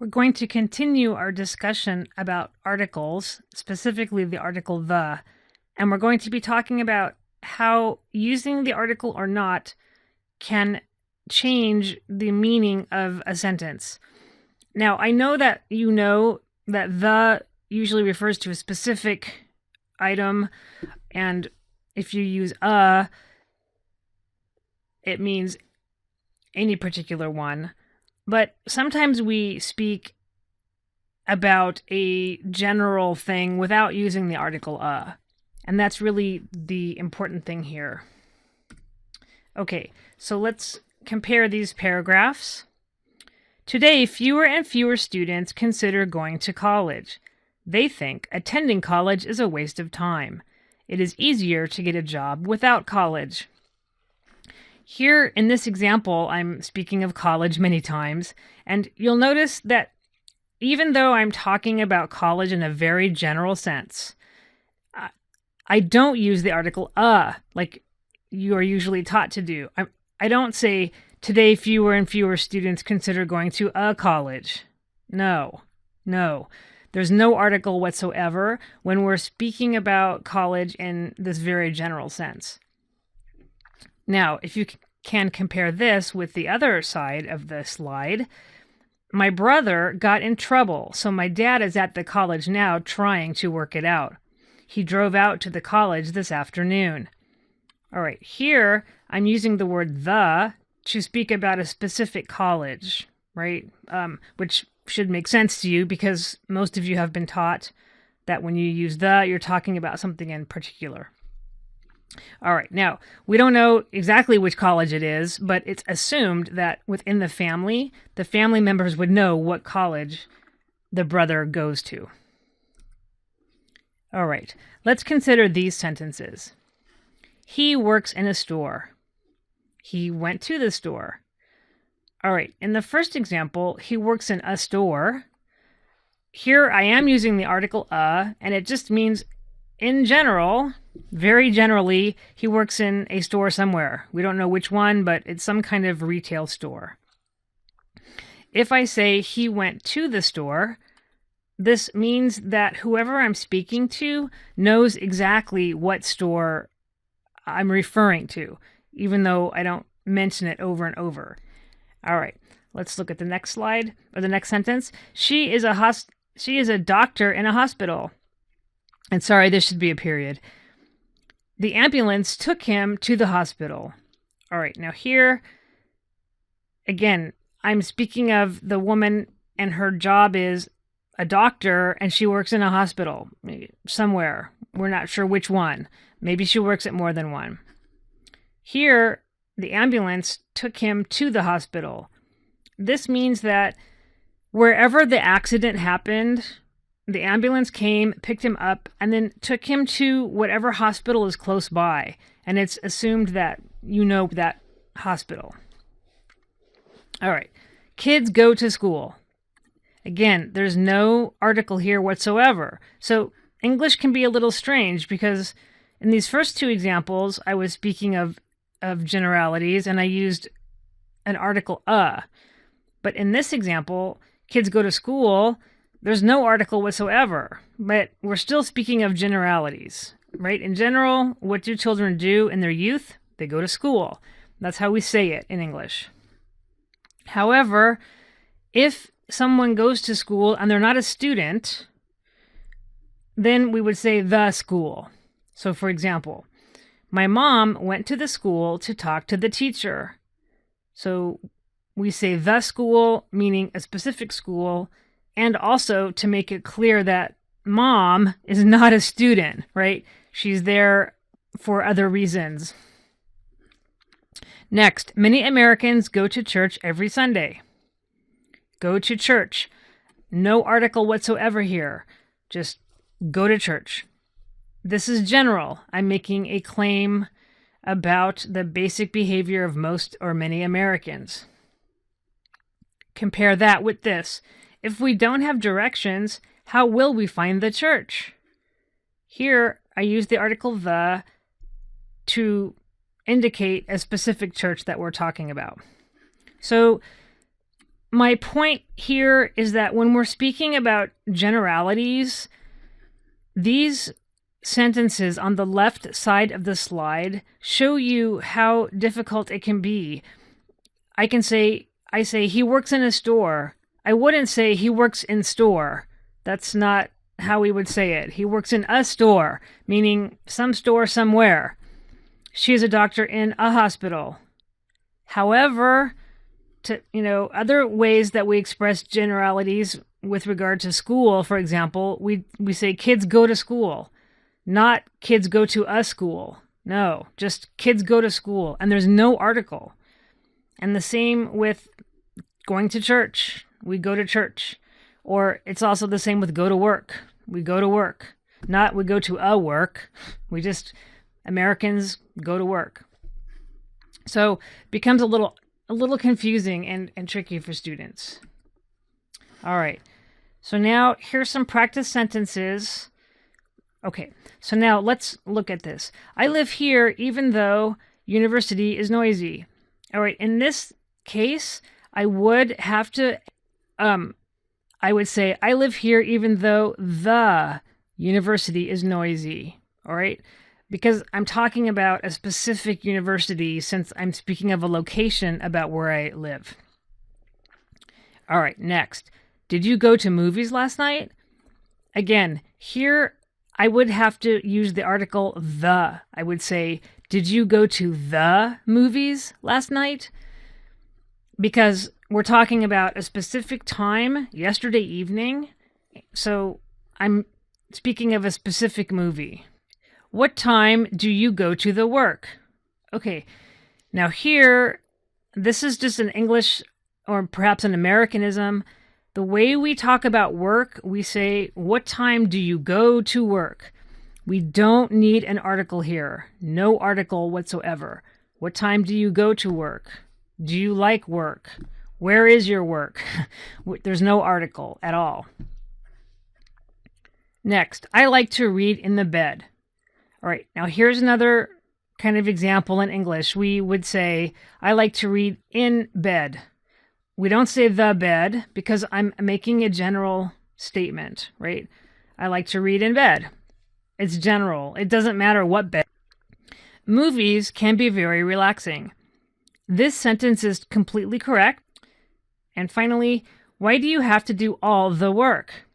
We're going to continue our discussion about articles, specifically the article the, and we're going to be talking about how using the article or not can change the meaning of a sentence. Now, I know that you know that the usually refers to a specific item, and if you use it means any particular one. But sometimes we speak about a general thing without using the article and that's really the important thing here. Okay, so let's compare these paragraphs. Today, fewer and fewer students consider going to college. They think attending college is a waste of time. It is easier to get a job without college. Here in this example, I'm speaking of college many times, and you'll notice that even though I'm talking about college in a very general sense, I don't use the article like you are usually taught to do. I don't say, today fewer and fewer students consider going to a college. No. There's no article whatsoever when we're speaking about college in this very general sense. Now, if you can compare this with the other side of the slide, my brother got in trouble, so my dad is at the college now trying to work it out. He drove out to the college this afternoon. All right, here I'm using the word the to speak about a specific college, right? Which should make sense to you because most of you have been taught that when you use the, you're talking about something in particular. All right, now, we don't know exactly which college it is, but it's assumed that within the family members would know what college the brother goes to. All right, let's consider these sentences. He works in a store. He went to the store. All right, in the first example, he works in a store. Here I am using the article and it just means in general, very generally, he works in a store somewhere. We don't know which one, but it's some kind of retail store. If I say he went to the store, this means that whoever I'm speaking to knows exactly what store I'm referring to, even though I don't mention it over and over. All right, let's look at the next slide, or the next sentence. She is a doctor in a hospital. And sorry, this should be a period. The ambulance took him to the hospital. All right, now here, again, I'm speaking of the woman and her job is a doctor and she works in a hospital somewhere. We're not sure which one. Maybe she works at more than one. Here, the ambulance took him to the hospital. This means that wherever the accident happened, the ambulance came, picked him up, and then took him to whatever hospital is close by. And it's assumed that you know that hospital. All right. Kids go to school. Again, there's no article here whatsoever. So English can be a little strange because in these first two examples, I was speaking of generalities and I used an article But in this example, kids go to school. There's no article whatsoever, but we're still speaking of generalities, right? In general, what do children do in their youth? They go to school. That's how we say it in English. However, if someone goes to school and they're not a student, then we would say the school. So for example, my mom went to the school to talk to the teacher. So we say the school, meaning a specific school, and also to make it clear that mom is not a student, right? She's there for other reasons. Next, many Americans go to church every Sunday. Go to church. No article whatsoever here. Just go to church. This is general. I'm making a claim about the basic behavior of most or many Americans. Compare that with this. If we don't have directions, how will we find the church? Here, I use the article the to indicate a specific church that we're talking about. So my point here is that when we're speaking about generalities, these sentences on the left side of the slide show you how difficult it can be. I say he works in a store. I wouldn't say he works in store. That's not how we would say it. He works in a store, meaning some store somewhere. She is a doctor in a hospital. However, other ways that we express generalities with regard to school, for example, we say kids go to school, not kids go to a school. No, just kids go to school, and there's no article. And the same with going to church. We go to church. Or it's also the same with go to work. We go to work. Not we go to a work. Americans go to work. So it becomes a little confusing and tricky for students. All right. So now here's some practice sentences. Okay. So now let's look at this. I live here even though university is noisy. All right. In this case, I would have to, I would say, I live here even though the university is noisy. All right. Because I'm talking about a specific university since I'm speaking of a location about where I live. All right, next. Did you go to movies last night? Again, here I would have to use the article the. I would say, did you go to the movies last night? Because we're talking about a specific time, yesterday evening. So I'm speaking of a specific movie. What time do you go to the work? Okay, now here, this is just an English or perhaps an Americanism. The way we talk about work, we say, what time do you go to work? We don't need an article here. No article whatsoever. What time do you go to work? Do you like work? Where is your work? There's no article at all. Next, I like to read in the bed. All right, now here's another kind of example in English. We would say, I like to read in bed. We don't say the bed because I'm making a general statement, right? I like to read in bed. It's general. It doesn't matter what bed. Movies can be very relaxing. This sentence is completely correct. And finally, why do you have to do all the work?